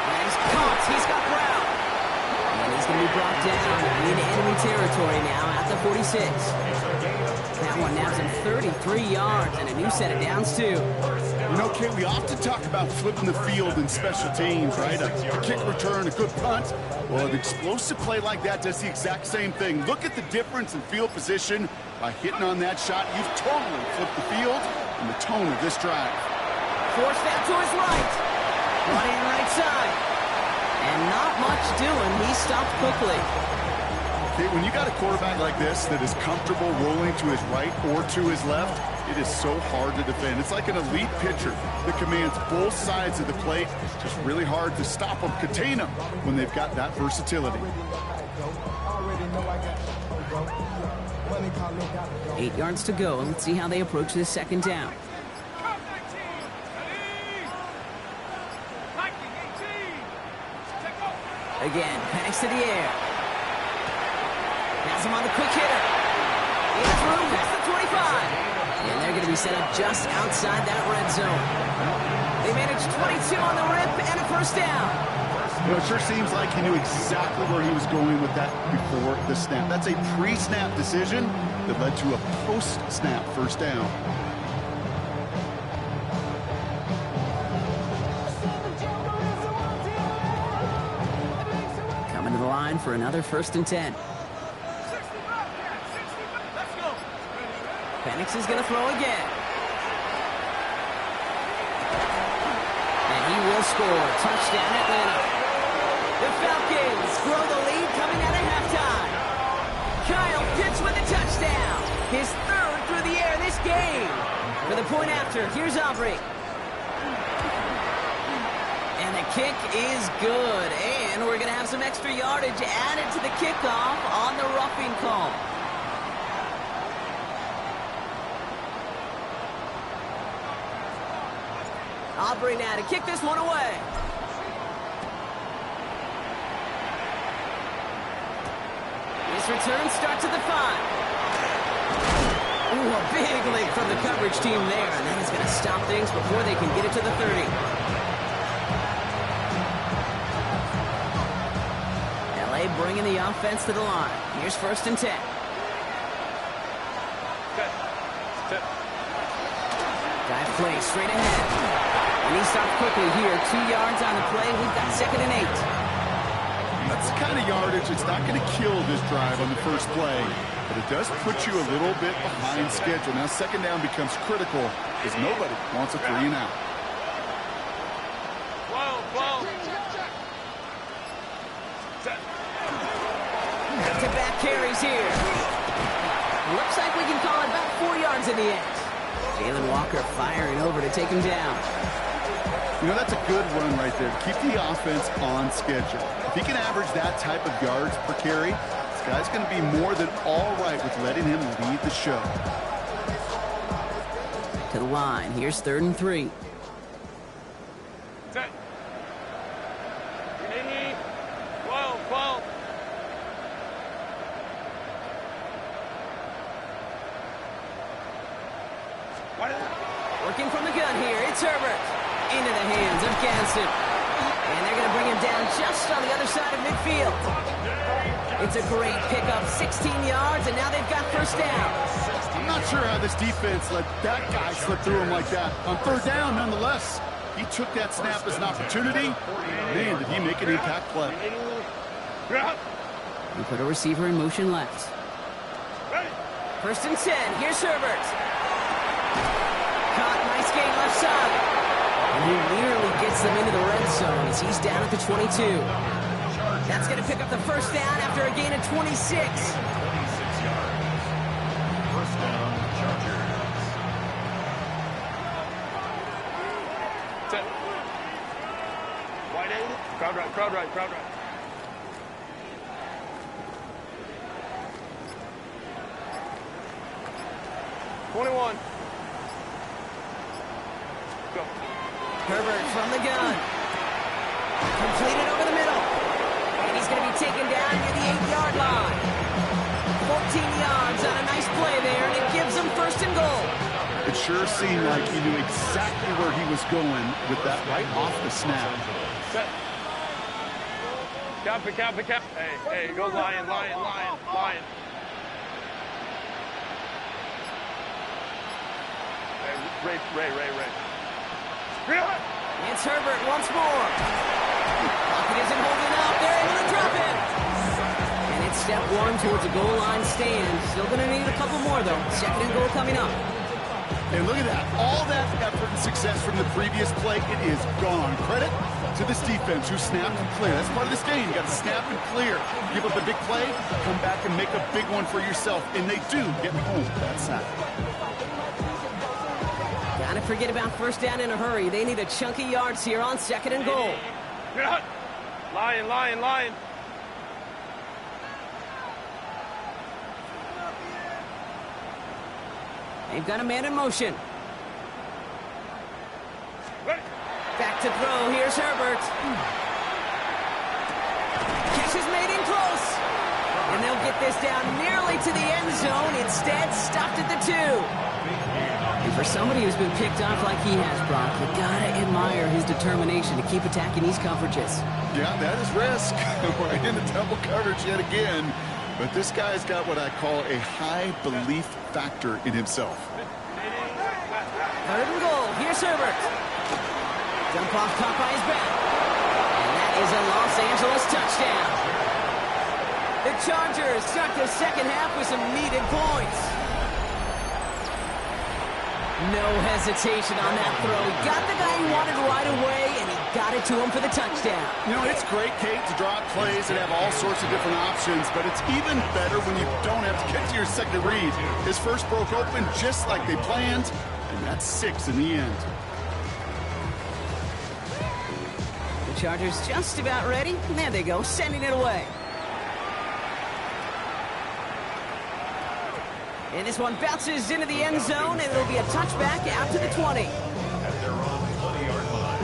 Speaker 3: And he's caught. He's got Brown. And he's going to be brought down into enemy territory now at the 46. That one nabs him 33 yards and a new set of downs, too.
Speaker 5: You know, Kate, we often talk about flipping the field in special teams, right? A kick return, a good punt. Well, an explosive play like that does the exact same thing. Look at the difference in field position. By hitting on that shot, you've totally flipped the field and the tone of this drive.
Speaker 3: Force that to his right. Brought in right side. And not much doing. He stopped quickly.
Speaker 5: Okay, when you got a quarterback like this that is comfortable rolling to his right or to his left, it is so hard to defend. It's like an elite pitcher that commands both sides of the plate. It's just really hard to stop them, contain them when they've got that versatility.
Speaker 3: 8 yards to go. Let's see how they approach this second down. Again, Penix to the air. Has him on the quick hitter. It's room past the 25. And they're going to be set up just outside that red zone. They managed 22 on the rip and a first down.
Speaker 5: You know, it sure seems like he knew exactly where he was going with that before the snap. That's a pre-snap decision that led to a post-snap first down.
Speaker 3: Coming to the line for another 1st and 10. Penix is going to throw again. And he will score. Touchdown, Atlanta. The Falcons grow the lead coming out of halftime. Kyle Pitts with a touchdown. His 3rd through the air this game. For the point after, here's Aubrey. And the kick is good. And we're going to have some extra yardage added to the kickoff on the roughing call. Aubrey now to kick this one away. This return starts at the 5. Ooh, a big leap from the coverage team there, and that is going to stop things before they can get it to the 30. LA bringing the offense to the line. Here's 1st and 10. Dive play straight ahead. And he stopped quickly here. 2 yards on the play. We've got 2nd and 8.
Speaker 5: That's the kind of yardage it's not going to kill this drive on the first play, but it does put you a little bit behind schedule. Now 2nd down becomes critical because nobody wants a 3 and out.
Speaker 3: Back-to-back carries here. Looks like we can call it about 4 yards in the end. Jalen Walker firing over to take him down.
Speaker 5: You know, that's a good run right there. Keep the offense on schedule. If he can average that type of yards per carry, this guy's going to be more than all right with letting him lead the show.
Speaker 3: To the line. Here's 3rd and 3.
Speaker 4: Set. 12, 12.
Speaker 3: Working from the gun here. It's Herbert. Into the hands of Gadsden. And they're going to bring him down just on the other side of midfield. It's a great pickup. 16 yards, and now they've got 1st down.
Speaker 5: I'm not sure how this defense let that guy slip through him like that. On 3rd down, nonetheless, he took that snap as an opportunity. Man, did he make an impact play.
Speaker 3: We put a receiver in motion left. 1st and 10. Here's Herbert. Caught. Nice gain left side. And he nearly gets them into the red zone as he's down at the 22. That's going to pick up the 1st down after a gain of 26.
Speaker 6: 26 yards. 1st down, Chargers.
Speaker 4: Set. Wide eight. Crowd right, crowd right, crowd right. '21. Go.
Speaker 3: Herbert from the gun. Completed over the middle. And he's going to be taken down near the 8-yard line. 14 yards on a nice play there, and it gives them 1st and goal.
Speaker 5: It sure seemed like he knew exactly where he was going with that right off the snap.
Speaker 4: Set. Count. Hey, go lion. Hey, Ray.
Speaker 3: It's Herbert once more. Pocket isn't holding up. They're able to drop it. And it's step one towards a goal line stand. Still going to need a couple more, though. Second and goal coming up.
Speaker 5: And look at that. All that effort and success from the previous play, it is gone. Credit to this defense who snapped and clear. That's part of this game. You got to snap and clear. Give up a big play, come back and make a big one for yourself. And they do get home that sack.
Speaker 3: Gotta forget about first down in a hurry. They need a chunky yards here on second and goal.
Speaker 4: Lion.
Speaker 3: They've got a man in motion.
Speaker 4: Ready.
Speaker 3: Back to throw. Here's Herbert. Catch is made in close. And they'll get this down nearly to the end zone. Instead, stopped at the 2. And for somebody who's been picked off like he has, Brock, you gotta admire his determination to keep attacking these coverages.
Speaker 5: Yeah, that is risk. Right in the double coverage yet again. But this guy's got what I call a high belief factor in himself.
Speaker 3: Third and goal. Here's Herbert. Jump off caught by his back. And that is a Los Angeles touchdown. The Chargers start the second half with some needed points. No hesitation on that throw. He got the guy he wanted right away, and he got it to him for the touchdown.
Speaker 5: You know, it's great, Kate, to draw up plays and have all sorts of different options, but it's even better when you don't have to get to your second read. His first broke open just like they planned, and that's 6 in the end.
Speaker 3: The Chargers just about ready. There they go, sending it away. And this one bounces into the end zone, and it'll be a touchback out to the 20.
Speaker 6: And they're on the 20-yard line.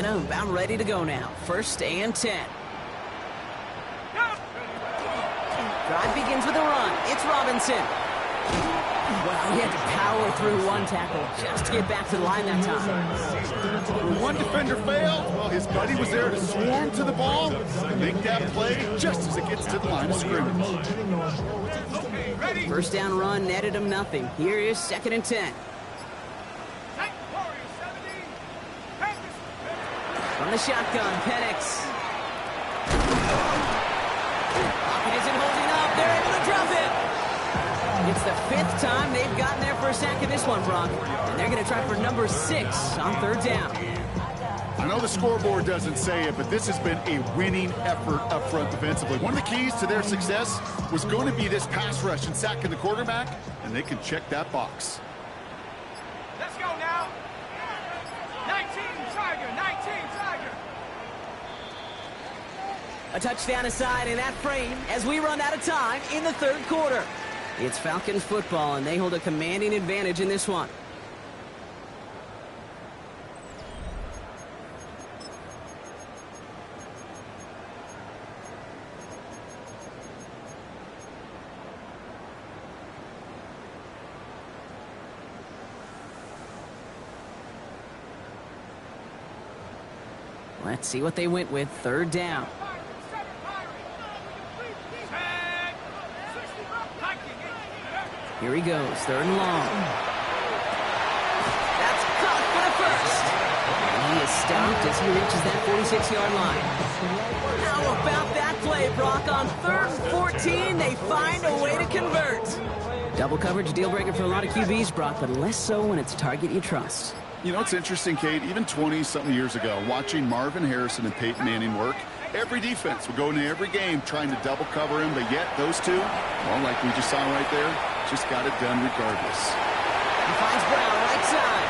Speaker 3: About ready to go now. First and 10. Drive begins with a run. It's Robinson. Well, he had to power through one tackle just to get back to the line that time.
Speaker 5: When one defender failed, well, his buddy was there to swarm to the ball and make that play just as it gets to the line of scrimmage.
Speaker 3: First down run netted him nothing. Here is second and 10. From the shotgun, Penix. Pocket isn't holding up. They're able to drop it. It's the 5th time they've gotten their first sack of this one, Brock. And they're going to try for number 6 on third down.
Speaker 5: I know the scoreboard doesn't say it, but this has been a winning effort up front defensively. One of the keys to their success was going to be this pass rush and sacking the quarterback, and they can check that box.
Speaker 4: Let's go now. 19 Tiger.
Speaker 3: A touchdown aside in that frame as we run out of time in the third quarter. It's Falcons football, and they hold a commanding advantage in this one. Let's see what they went with. Third down. Here he goes, third and long. That's caught for the first. And he is stopped as he reaches that 46-yard line. How about that play, Brock? On third and 14, they find a way to convert. Double coverage, deal breaker for a lot of QBs, Brock, but less so when it's a target you trust.
Speaker 5: You know, it's interesting, Kate, even 20-something years ago, watching Marvin Harrison and Peyton Manning work, every defense would go into every game trying to double cover him, but yet those two, well, like we just saw right there, just got it done regardless.
Speaker 3: He finds Brown right side.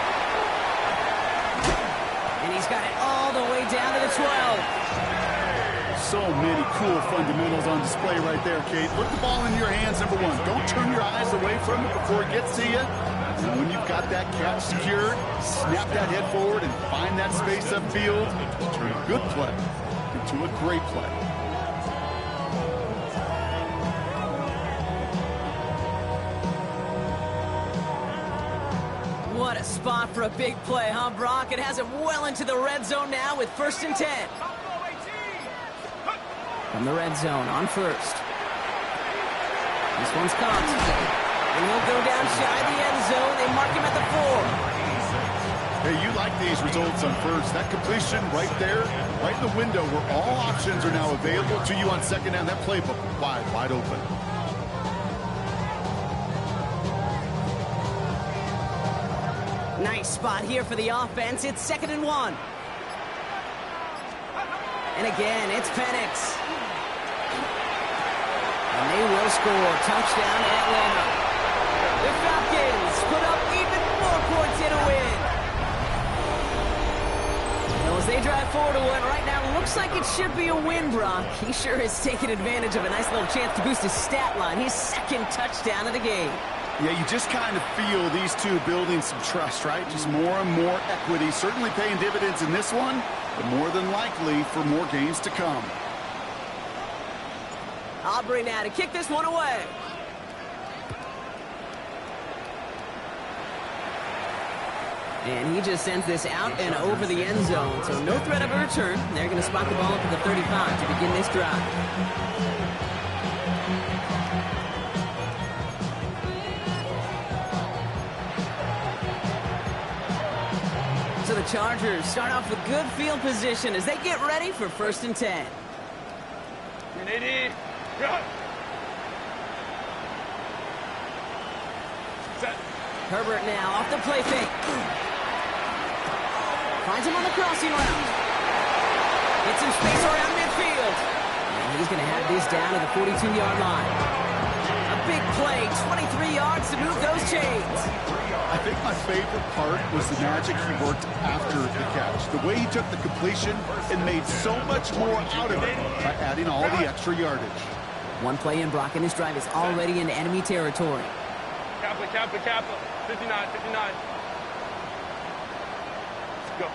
Speaker 3: And he's got it all the way down to the 12.
Speaker 5: So many cool fundamentals on display right there, Kate. Put the ball in your hands, number one. Don't turn your eyes away from it before it gets to you. And when you've got that catch secured, snap that head forward and find that space upfield. Turn a good play into a great play.
Speaker 3: What a spot for a big play, huh, Brock? It has it well into the red zone now with 1st and 10. From the red zone on first. This one's caught. And he'll go down shy of the end zone. They mark him at the 4.
Speaker 5: Hey, you like these results on first. That completion right there, right in the window where all options are now available to you on second down. That playbook wide open.
Speaker 3: Nice spot here for the offense. It's 2nd and 1. And again, it's Penix. And they will score. Touchdown, Atlanta. The Falcons put up even more points in a win. Well, as they drive forward to one right now, looks like it should be a win, Brock. He sure has taken advantage of a nice little chance to boost his stat line. His 2nd touchdown of the game.
Speaker 5: Yeah, you just kind of feel these two building some trust, right? Just more and more equity. Certainly paying dividends in this one, but more than likely for more games to come.
Speaker 3: Aubrey now to kick this one away. And he just sends this out and over the end zone. So no threat of a return. They're going to spot the ball up at the 35 to begin this drive. So the Chargers start off with good field position as they get ready for 1st and 10.
Speaker 4: Set.
Speaker 3: Herbert now off the play fake. Finds him on the crossing route. Gets some space around midfield. And he's going to have this down to the 42-yard line. A big play, 23 yards to move those chains.
Speaker 5: I think my favorite part was the magic he worked after the catch. The way he took the completion and made so much more out of it by adding all the extra yardage.
Speaker 3: One play in, Brock, and this drive is already into enemy territory.
Speaker 4: Kappa. 59. Let's go.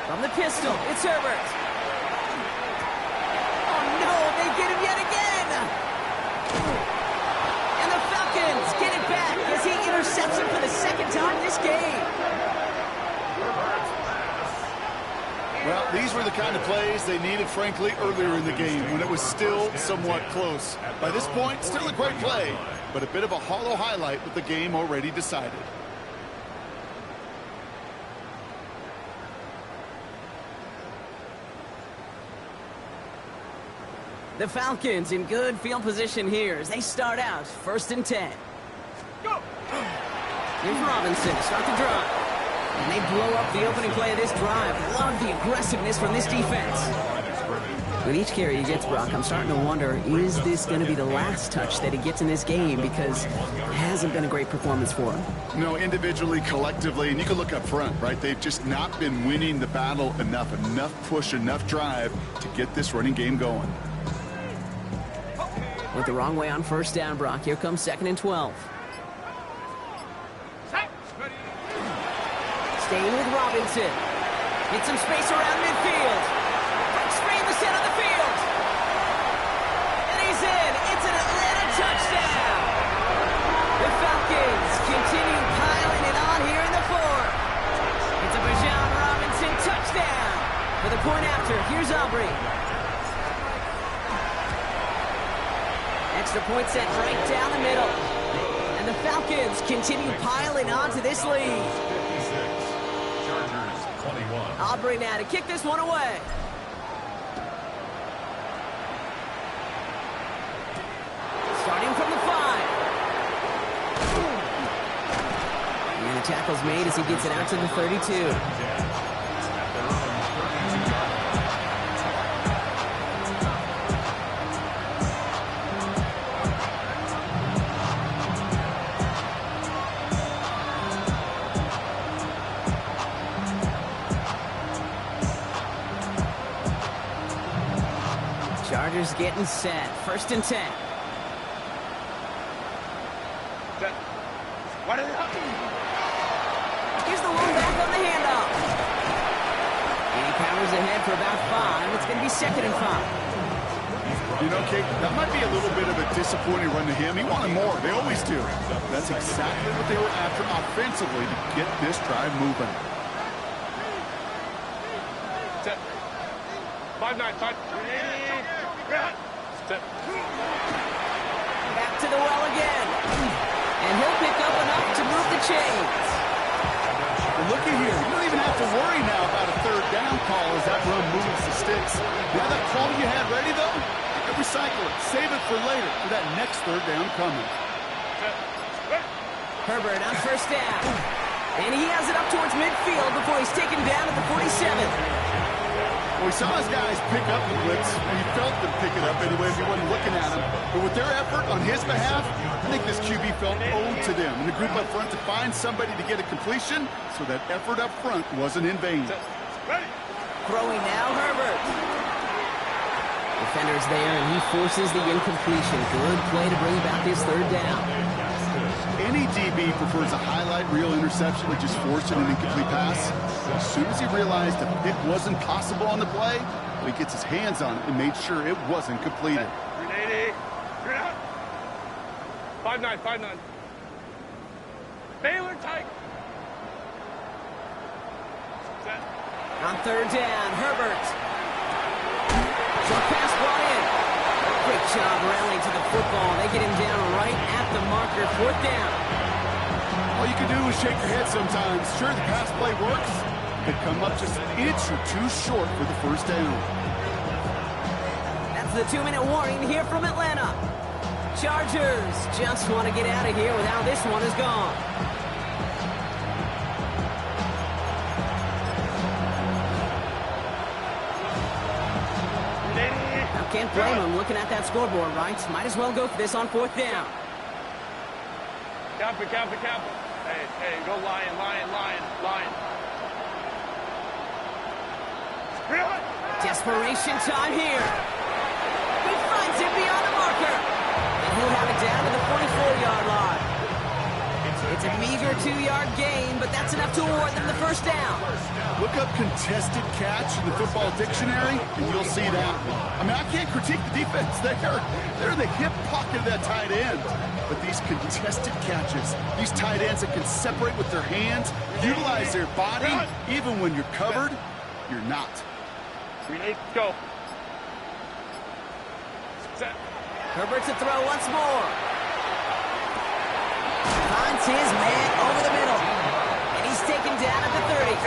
Speaker 3: From the pistol, it's Herbert. Oh, no, they get him yet again. And the Falcons get it back as he intercepts him for the 2nd time this game.
Speaker 5: Well, these were the kind of plays they needed, frankly, earlier in the game when it was still somewhat close. By this point, still a great play, but a bit of a hollow highlight with the game already decided.
Speaker 3: The Falcons in good field position here as they start out 1st and 10.
Speaker 4: Go!
Speaker 3: Here's Robinson to start the drive. And they blow up the opening play of this drive. Love the aggressiveness from this defense. With each carry he gets, Brock, I'm starting to wonder, is this going to be the last touch that he gets in this game? Because it hasn't been a great performance for him.
Speaker 5: No, individually, collectively, and you can look up front, right? They've just not been winning the battle enough push, enough drive to get this running game going.
Speaker 3: Went the wrong way on 1st down, Brock. Here comes 2nd and 12. Staying with Robinson. Get some space around midfield. Breaks free in the center of the field. And he's in. It's an Atlanta touchdown. The Falcons continue piling it on here in the 4th. It's a Bijan Robinson touchdown. For the point after, here's Aubrey. Extra point set right down the middle. And the Falcons continue piling on to this lead.
Speaker 6: Chargers 21.
Speaker 3: Aubrey now to kick this one away. Starting from the 5. And the tackle's made as he gets it out to the 32. Chargers getting set. 1st and 10.
Speaker 4: Set. What is it?
Speaker 3: Here's the one back on the handoff. And he powers ahead for about 5. It's going to be 2nd and 5.
Speaker 5: You know, Kate, that might be a little bit of a disappointing run to him. He wanted more. They always do. That's exactly what they were after offensively to get this drive moving.
Speaker 4: Set. 5-9, 5. Set.
Speaker 3: Back to the well again. And he'll pick up enough to move the chains.
Speaker 5: Well, looky here. You don't even have to worry now about a 3rd down call as that run moves the sticks. You have that call you had ready, though? Recycle it. Save it for later for that next 3rd down coming.
Speaker 3: Herbert on 1st down. And he has it up towards midfield before he's taken down at the 47.
Speaker 5: Well, we saw his guys pick up the blitz, and he felt them pick it up anyway if he wasn't looking at him. But with their effort on his behalf, I think this QB felt owed to them and the group up front to find somebody to get a completion, so that effort up front wasn't in vain.
Speaker 3: Throwing now, Herbert. Defender's there, and he forces the incompletion. Good play to bring back his 3rd down.
Speaker 5: Any DB prefers a highlight reel interception that just forced an incomplete pass. As soon as he realized a pick wasn't possible on the play, he gets his hands on it and made sure it wasn't completed.
Speaker 4: 380. 5-9, 5-9. Baylor Tiger. Set.
Speaker 3: On 3rd down, Herbert. Short pass brought in. Great job rallying to the football. They get him down right at the marker. 4th down.
Speaker 5: All you can do is shake your head sometimes. Sure, the pass play works. They come up just an inch or 2 short for the 1st down.
Speaker 3: That's the 2-minute warning here from Atlanta. Chargers just want to get out of here with how this one is gone. Can't blame him looking at that scoreboard, right? Might as well go for this on 4th down.
Speaker 4: Cap it. Hey, go lion.
Speaker 3: Desperation time here. He finds it beyond the marker. And he'll have it down to the 44-yard line. It's a meager 2-yard gain, but that's enough to award them the 1st down.
Speaker 5: Look up contested catch in the football dictionary, and you'll see that. I mean, I can't critique the defense. They're in the hip pocket of that tight end. But these contested catches, these tight ends that can separate with their hands, utilize their body, even when you're covered, you're not.
Speaker 4: 3-8, go. Set.
Speaker 3: Herbert to throw once more. Finds his man over the middle. And he's taken down at the 30.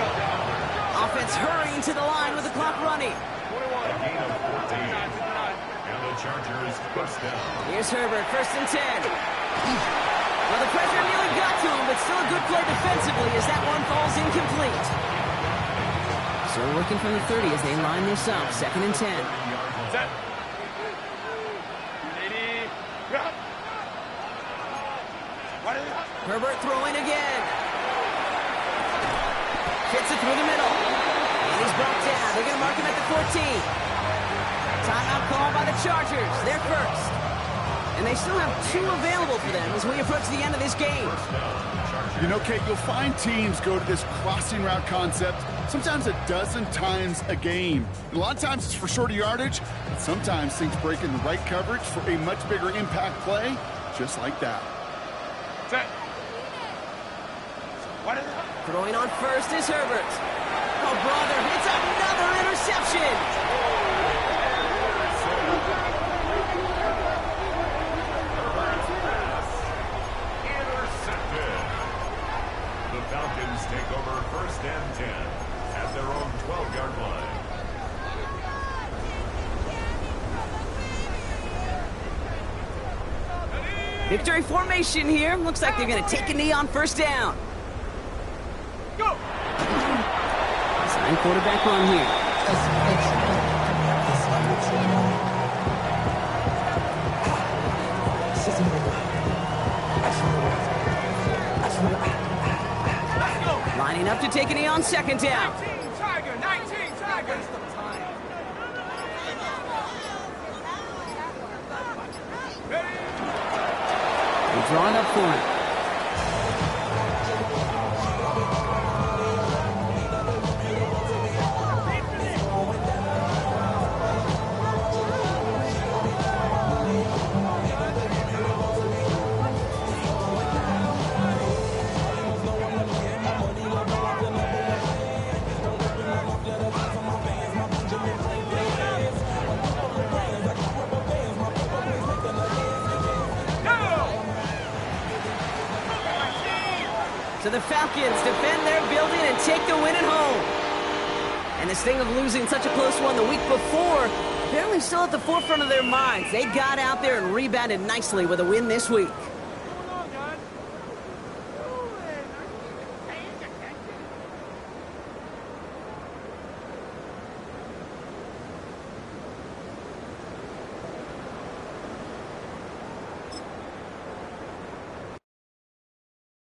Speaker 3: Offense hurrying to the line with the clock running.
Speaker 4: 21.
Speaker 6: Gain of 14. And the Chargers 1st down.
Speaker 3: Here's Herbert, 1st and 10. Well, the pressure nearly got to him, but still a good play defensively as that one falls incomplete. So working from the 30 as they line this up, 2nd and 10.
Speaker 4: Set. 380.
Speaker 3: Herbert throwing again. Fits it through the middle. And he's brought down. They're going to mark him at the 14. Timeout call by the Chargers. They're 1st. And they still have 2 available for them as we approach the end of this game.
Speaker 5: You know, Kate, you'll find teams go to this crossing route concept sometimes a dozen times a game. And a lot of times it's for shorter yardage, but sometimes things break in the right coverage for a much bigger impact play, just like that.
Speaker 4: Set. What is it?
Speaker 3: Throwing on 1st is Herbert. Oh, brother, it's another interception.
Speaker 6: Intercepted. The Falcons take over 1st and 10 at their own 12-yard line.
Speaker 3: Victory formation here. Looks like they're going to take a knee on 1st down.
Speaker 4: Go!
Speaker 3: Sign quarterback on here. Lining up to take a knee on 2nd down.
Speaker 4: 19 Tiger, 19 Tiger.
Speaker 3: drawn up for him. So the Falcons defend their building and take the win at home. And this thing of losing such a close one the week before, apparently still at the forefront of their minds. They got out there and rebounded nicely with a win this week.